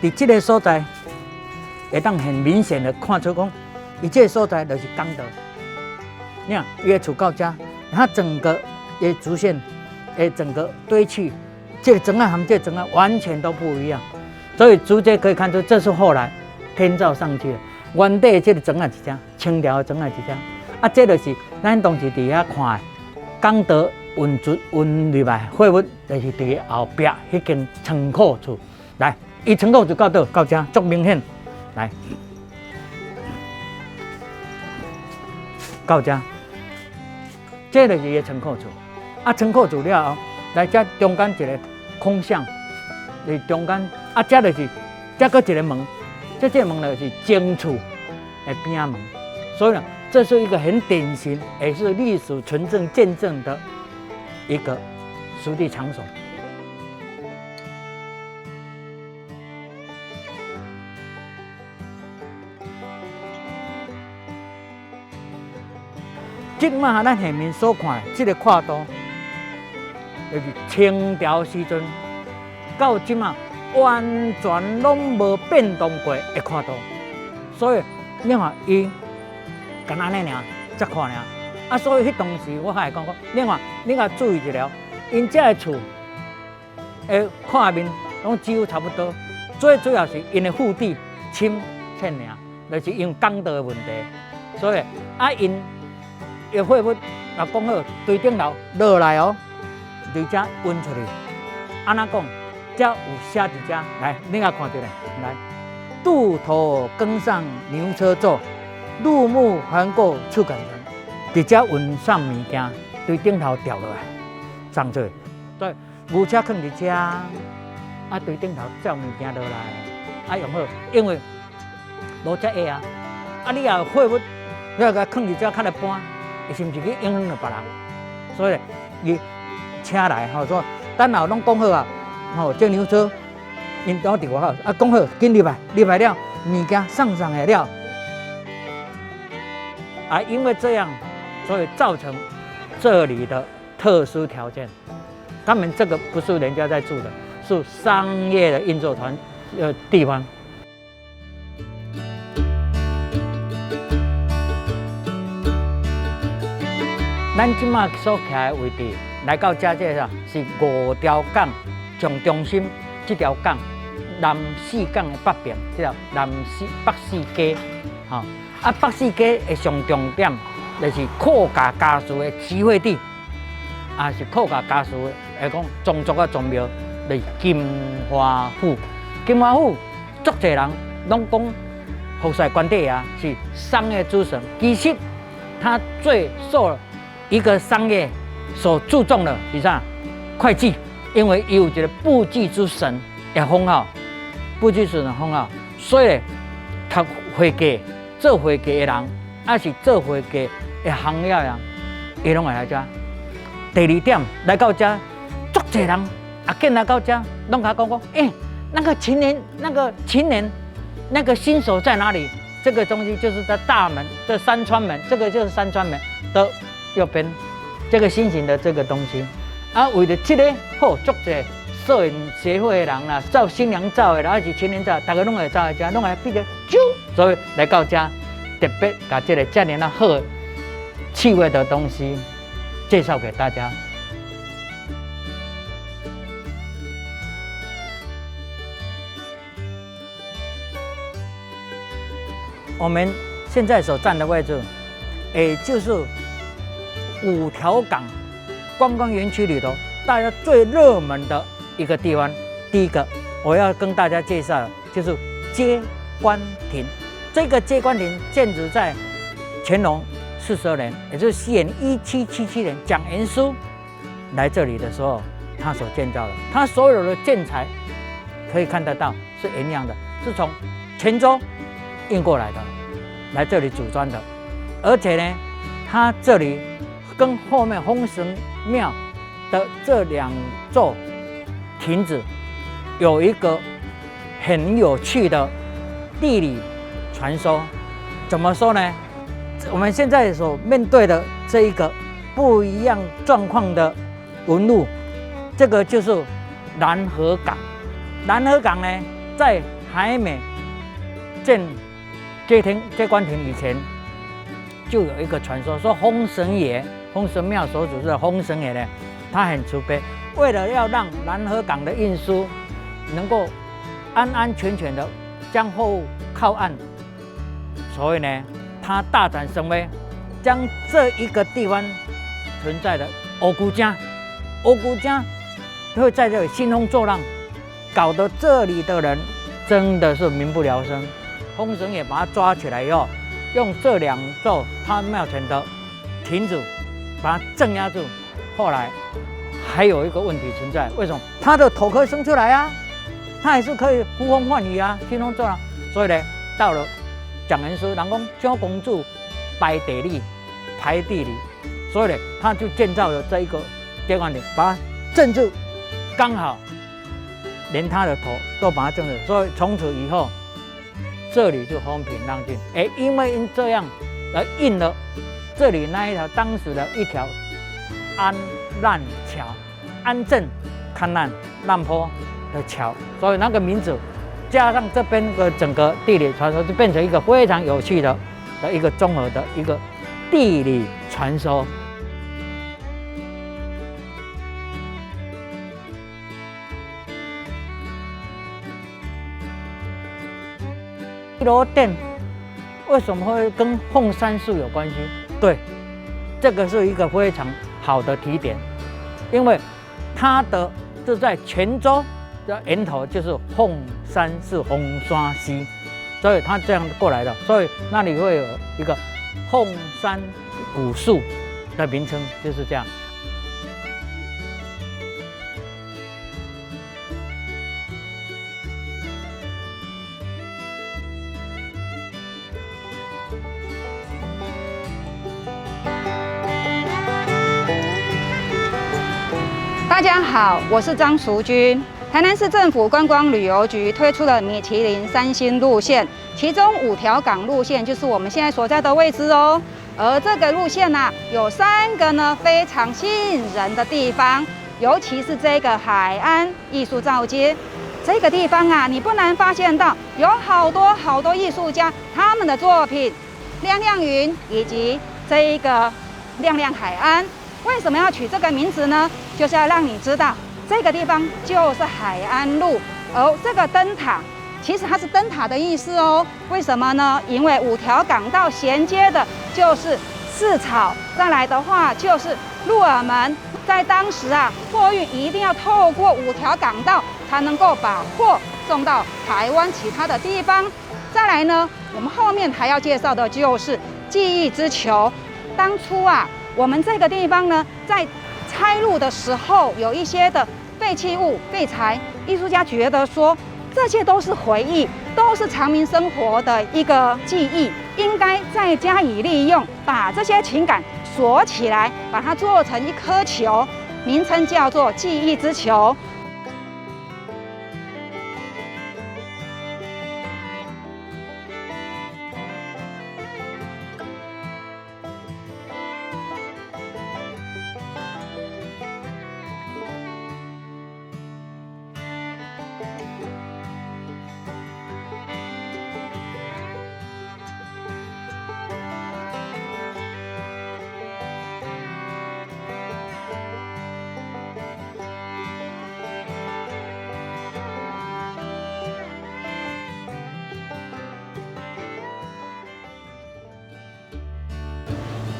伫这个所在，会当很明显的看出讲，伊这个所在就是港岛。你看，伊的厝到这，它整个的竹线，整个堆砌，这个整个和这个整个完全都不一样。所以逐渐可以看出，这是后来天照上去了。原底这个整啊一只，清朝的整啊一只，啊，这就是咱当时伫遐看的港岛运入来货物，就是伫后壁迄间仓库厝。来，伊仓库就到倒到这，足明显。来，到这，这就是伊的仓库厝。啊，仓库厝了后，来这中间一个空巷，伫中间啊，这就是这个一个门，这个门就是正厝的边仔门。所以呢，这是一个很典型，也是历史纯正见证的一个属地场所。即马咱下面所看的这个跨度，就是清朝时阵到即马完全拢无变动过的跨度，所以你看伊干安尼尔，才看尔。啊，所以迄当时我还会讲，你甲注意一下，因遮的厝的看面拢几乎差不多，最主要是因的腹地深浅尔，就是因港道的问题，所以啊因。的货物若讲好，对顶楼落来哦，伫遮运出去。安怎讲？遮有写伫遮，来，你甲看一下，来，渡头更上牛车坐，入木环过触感船。伫遮运送物件，对顶头掉落来，上出去。所以牛车放伫遮，啊，对顶头载物件落来，啊用好，因为路遮矮啊，啊你若货物，你若甲放伫遮，较来搬。是毋是去影响到别人？所以伊请来吼，说等下拢讲好啊，吼，这牛车因都伫外口啊，讲好，紧入来了，物件上来了，啊，因为这样，所以造成这里的特殊条件。他们这个不是人家在住的，是商业的运作地方。咱即马所徛的位置，来到遮这是5条港，从中心这条港南四港的北边，这条北四街，吼啊北四街的上重点就是客家家属的集会地，啊是客家家属的，讲宗族的宗庙，就是金华府。金华府足侪人拢讲福帅关帝爷是商业之神，其实他最受一个商业所注重的是啥？会计，因为伊有一个簿记之神的封号，簿记之神的封号，所以读会计、做会计的人，还是做会计的行业的人，伊拢会来遮。第二点，来到遮，足侪人啊，见来到遮，拢甲讲，那个秦年，那个新手在哪里？这个东西就是在大门的山川门，这个就是山川门的右边，这个新型的这个东西。啊，为了这个好，足侪摄影协会的人啦，照新娘照的啦，还是青年照，大家拢会照来遮，拢会比较啾，所以来到遮，特别把这个这样的好气味的东西介绍给大家。我们现在所站的位置，也就是5条港观光园区里头大家最热门的一个地方。第一个我要跟大家介绍的就是接官亭。这个接官亭建筑在乾隆42年，也就是西元1777年，蒋元枢来这里的时候，他所建造的。他所有的建材可以看得到是一样的，是从泉州运过来的，来这里组装的。而且呢，它这里跟后面丰神庙的这2座亭子有一个很有趣的地理传说。怎么说呢？我们现在所面对的这一个不一样状况的纹路，这个就是南河港。南河港呢，在还没接官亭以前，就有一个传说，说丰神爷、丰神庙所主的丰神爷呢，他很慈悲，为了要让南河港的运输能够安安全全的将货物靠岸，所以呢，他大展神威，将这一个地方存在的乌龟精会在这里兴风作浪，搞得这里的人真的是民不聊生。丰神也把他抓起来以后，用这2座他庙前的亭子把他镇压住。后来还有一个问题存在，为什么他的头可以伸出来啊？他也是可以呼风唤雨啊，兴风作浪。所以呢，到了蒋元书，人讲小公主排地理，所以呢，他就建造了这一个接官亭，把它镇住，刚好连他的头都把它镇住，所以从此以后。这里就风平浪静，因为这样而印了这里那一条当时的一条安难桥，安镇、勘难、难坡的桥，所以那个名字加上这边的整个地理传说，就变成一个非常有趣的一个综合的一个地理传说。一楼殿为什么会跟凤山寺有关系？对，这个是一个非常好的提点，因为它的就在泉州的源头就是凤山是凤山西，所以它这样过来的，所以那里会有一个凤山古树的名称，就是这样。大家好，我是张淑君。台南市政府观光旅游局推出了米其林3星路线，其中5条港路线就是我们现在所在的位置哦。而这个路线有3个非常吸引人的地方，尤其是这个海岸艺术造街。这个地方你不难发现到有好多艺术家他们的作品，亮亮云以及这一个亮亮海岸。为什么要取这个名字呢？就是要让你知道这个地方就是海岸路，而这个灯塔其实它是灯塔的意思哦。为什么呢？因为5条港道衔接的就是市草，再来的话就是鹿耳门。在当时货运一定要透过5条港道才能够把货送到台湾其他的地方。再来呢，我们后面还要介绍的就是记忆之球。当初我们这个地方呢，在拆路的时候，有一些的废弃物、废材，艺术家觉得说，这些都是回忆，都是常民生活的一个记忆，应该再加以利用，把这些情感锁起来，把它做成一颗球，名称叫做记忆之球。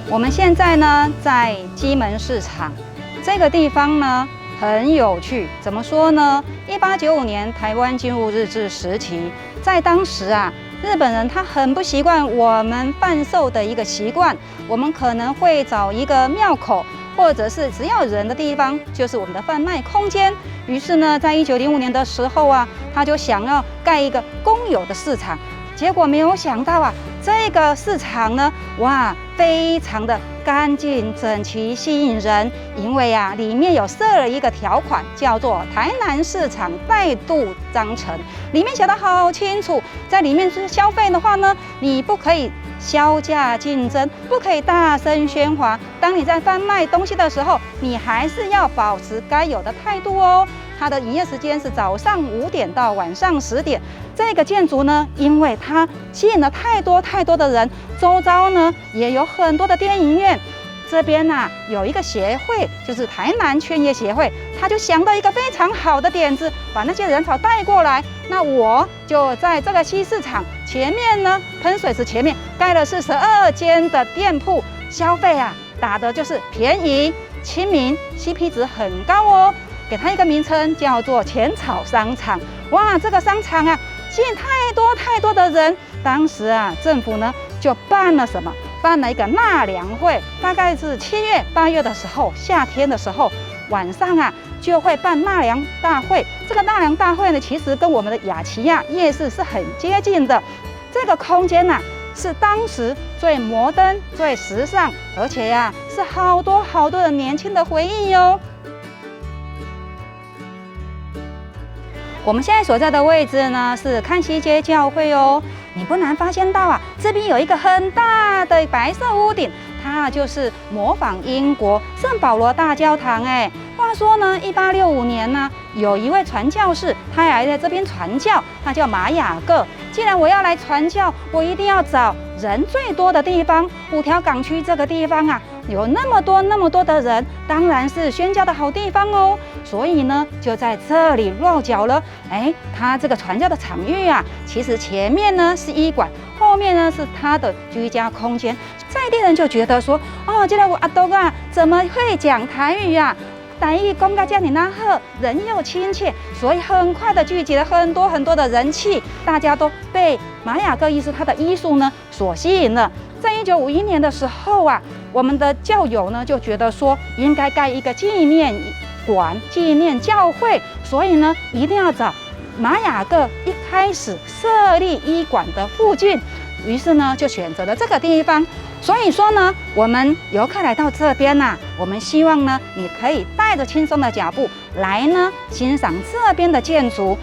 我们现在呢，在基门市场这个地方呢，很有趣。怎么说呢？1895年台湾进入日治时期，在当时日本人他很不习惯我们贩售的一个习惯，我们可能会找一个庙口，或者是只要人的地方，就是我们的贩卖空间。于是呢，在1905年的时候他就想要盖一个公有的市场。结果没有想到这个市场呢，非常的干净整齐，吸引人。因为里面有设了一个条款，叫做台南市场再度章程，里面写得好清楚，在里面是消费的话呢，你不可以销价竞争，不可以大声喧哗。当你在贩卖东西的时候，你还是要保持该有的态度哦。它的营业时间是早上5点到晚上10点。这个建筑呢，因为它吸引了太多的人，周遭呢也有很多的电影院。这边呐、有一个协会，就是台南劝业协会，他就想到一个非常好的点子，把那些人潮带过来。那我就在这个西市场前面呢，喷水池前面盖了42间的店铺，消费啊打的就是便宜、亲民 ，CP 值很高哦。给它一个名称叫做浅草商场。哇，这个商场啊，吸引太多的人。当时啊，政府呢就办了什么？办了一个纳凉会，大概是7月、8月的时候，夏天的时候，晚上啊就会办纳凉大会。这个纳凉大会呢，其实跟我们的雅琪亚夜市是很接近的。这个空间呐、是当时最摩登、最时尚，而且呀、是好多的年轻的回忆哟。我们现在所在的位置呢，是康熙街教会哦。你不难发现到啊，这边有一个很大的白色屋顶，它就是模仿英国圣保罗大教堂。哎，话说呢，1865年呢，有一位传教士，他来在这边传教，他叫马雅各。既然我要来传教，我一定要找人最多的地方。5条港区这个地方啊，有那么多的人，当然是宣教的好地方哦。所以呢，就在这里落脚了。哎，他这个传教的场域啊，其实前面呢是医馆，后面呢是他的居家空间。在地人就觉得说，哦，这个阿东啊，怎么会讲台语啊？台语讲到这里那好，人又亲切，所以很快的聚集了很多的人气，大家都被马雅各医师他的医术呢所吸引了。在1951年的时候啊，我们的教友呢就觉得说，应该盖一个纪念馆、纪念教会，所以呢一定要找马雅各一开始设立医馆的附近，于是呢就选择了这个地方。所以说呢，我们游客来到这边呐、我们希望呢，你可以带着轻松的脚步来呢，欣赏这边的建筑。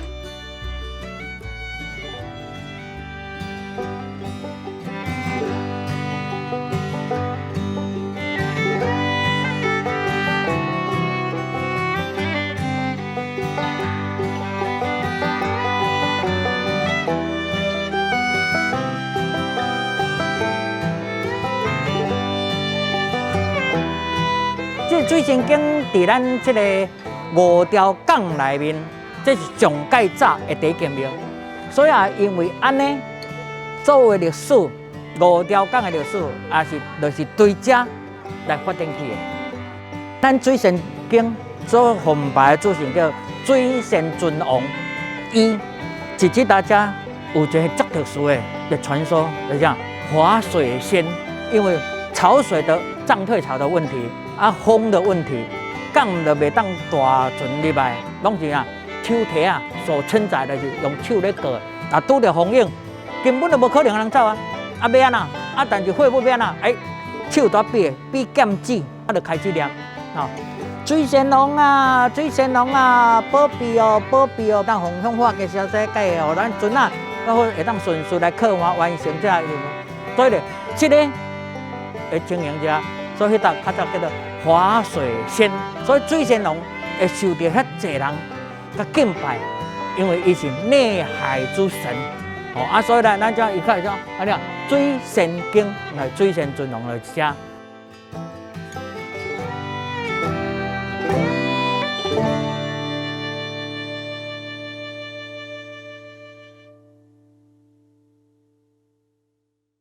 这水仙境伫咱这个5条港内面，这是上盖早的第一间庙。所以啊，因为安尼，作为历史，5条港的历史也就是对这来发展起的。咱水仙境所奉拜的主神叫水仙尊王，伊一直大家有一个足特殊的传说，就是讲华水仙，因为潮水的涨退潮的问题。风的问题，港就袂当大船入来，拢是手提所承载的是用手咧过，拄着风影，根本就无可能人走啊！要安怎？但是火要安怎？手都比剑指，就开始念水仙龙啊，水仙龙啊，保庇哦，保庇哦！当风向化嘅消息，介互咱船然后会当顺序来靠完成这任务。所以咧，这个会经营者，所以较早叫做华水仙，所以水仙龙会受到遐济人甲敬拜，因为伊是内海之神。所以呢，咱就一开始讲，水仙境来水仙尊龙来写。